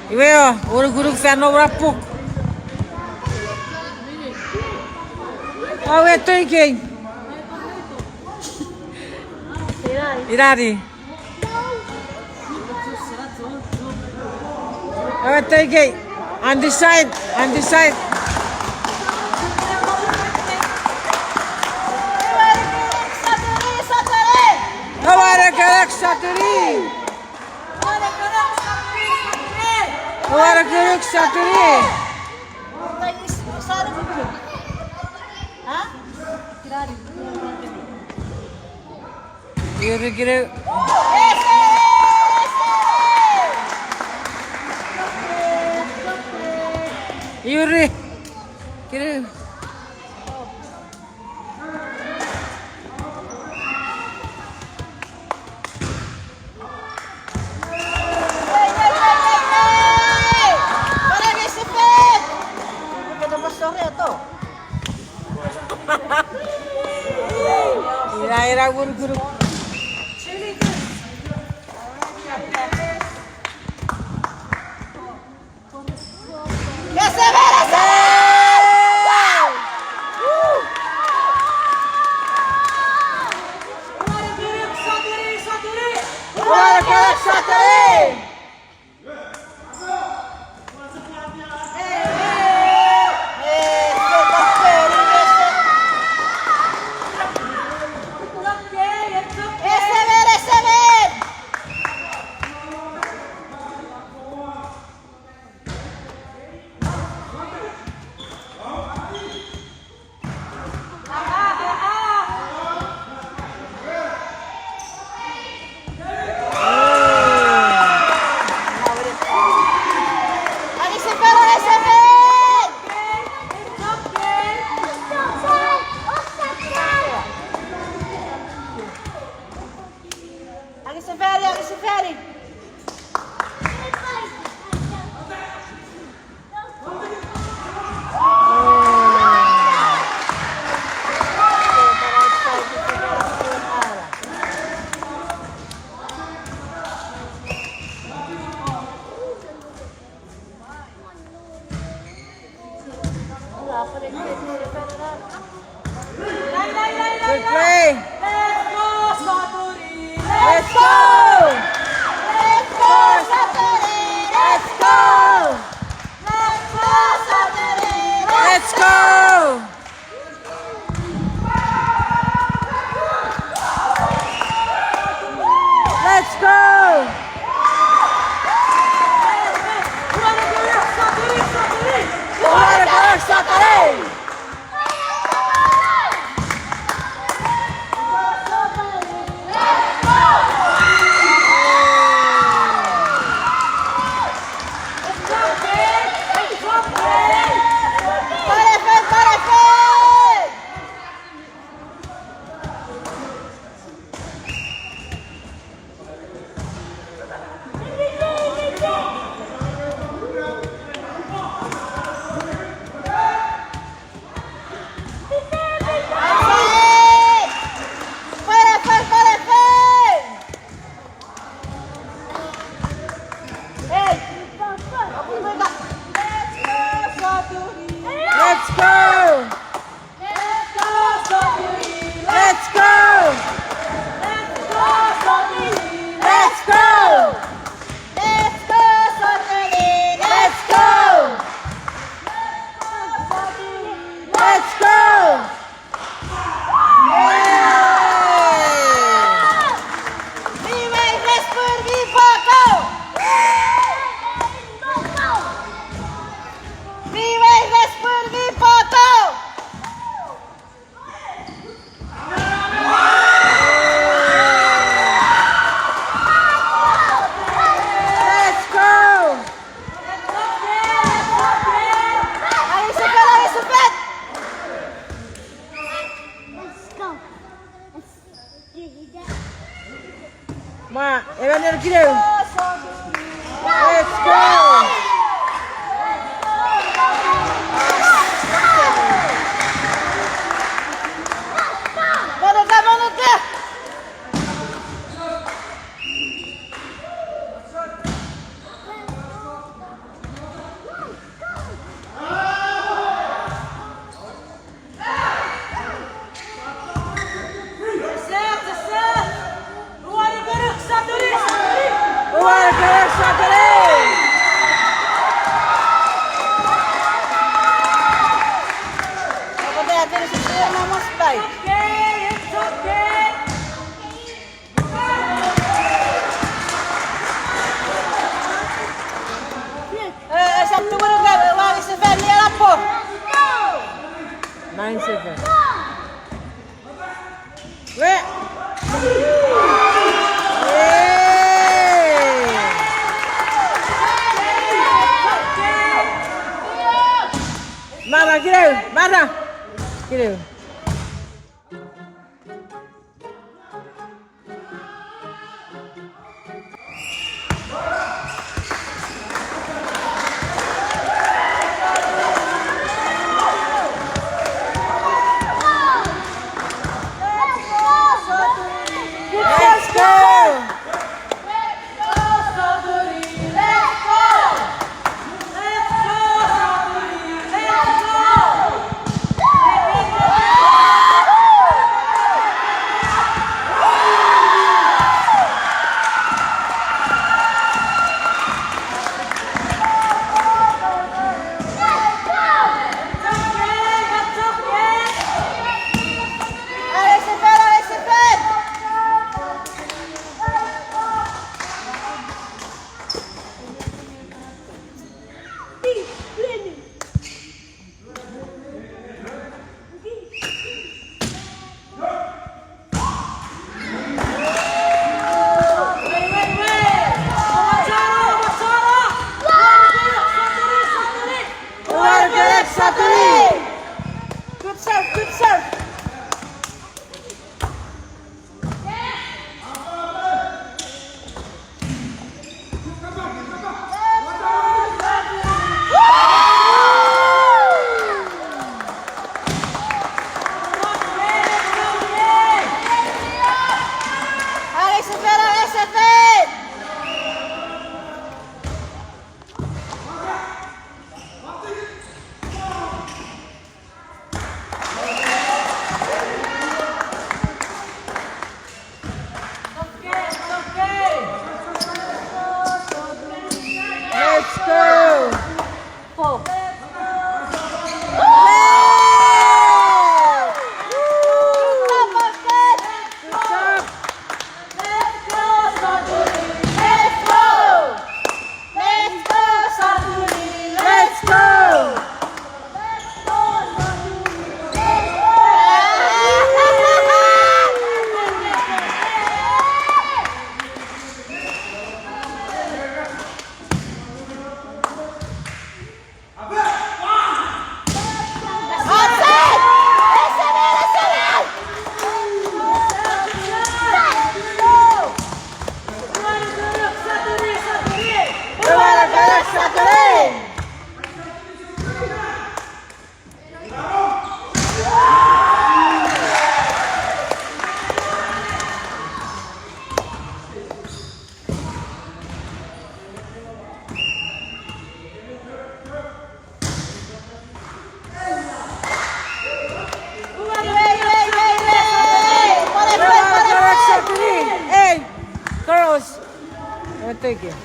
Iwe guru-guru fenno rapuk. Awe toike. Irari. Awe toike. On this side, on this side. Saturi. Warak Saturi. Yürü. Yürü. Yürü. Ira guru. Seferi. Good play. Let's go! Let's go, Saturday! Let's go! Let's go, Saturday! Let's go! Let's go! Saturday! Let's go! Let's go, Saturday! Let's go! Let's go, Saturday! Let's go! Let's go, Saturday! Let's go! Let's go! Viva el Vesper, viva go! Viva el Vesper, viva go! Ma, Evander Giro. Let's go. Luar biasa keren. Apa dia terus dia Mas Bay? It's okay. Sabtu baru enggak wali seven dia lapor. 9-7. Weh. Mana kira? Mana? Kira. Let's go! Good serve, good serve. Alex Vera, SFN! Let's go! Four. Good job! Let's go! Luar biasa keren! Luar biasa keren! Hey, girls! Ito yun.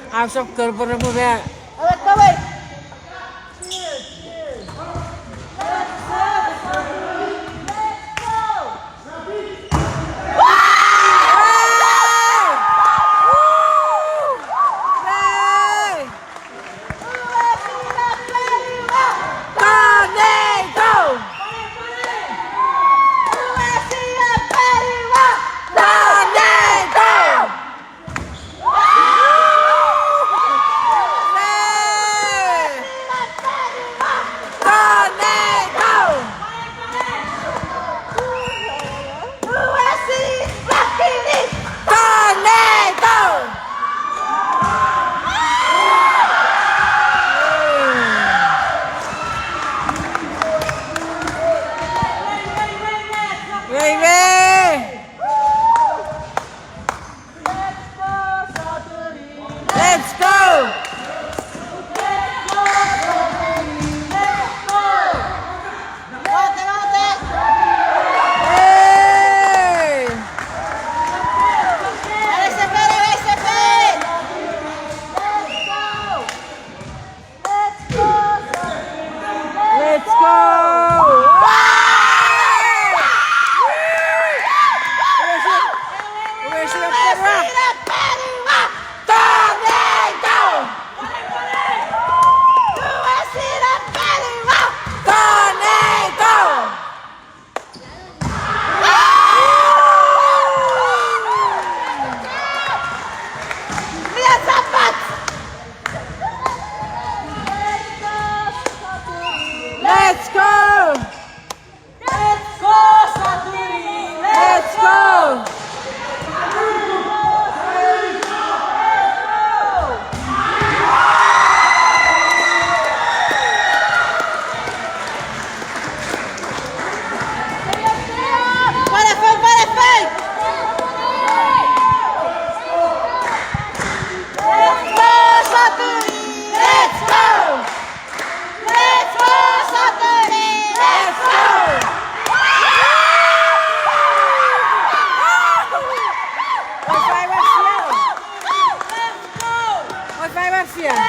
Asok kerper mo ba? Awet kawin! President Perra. President Perra. Tornado! President Perra. Tornado! Lihat Zapat. Let's go! Let's go, Saturi! Let's go! Parafai. Let's go Saturi. Let's go. Let's go Saturi. Let's go. Vai, Garcia! Vai, Garcia!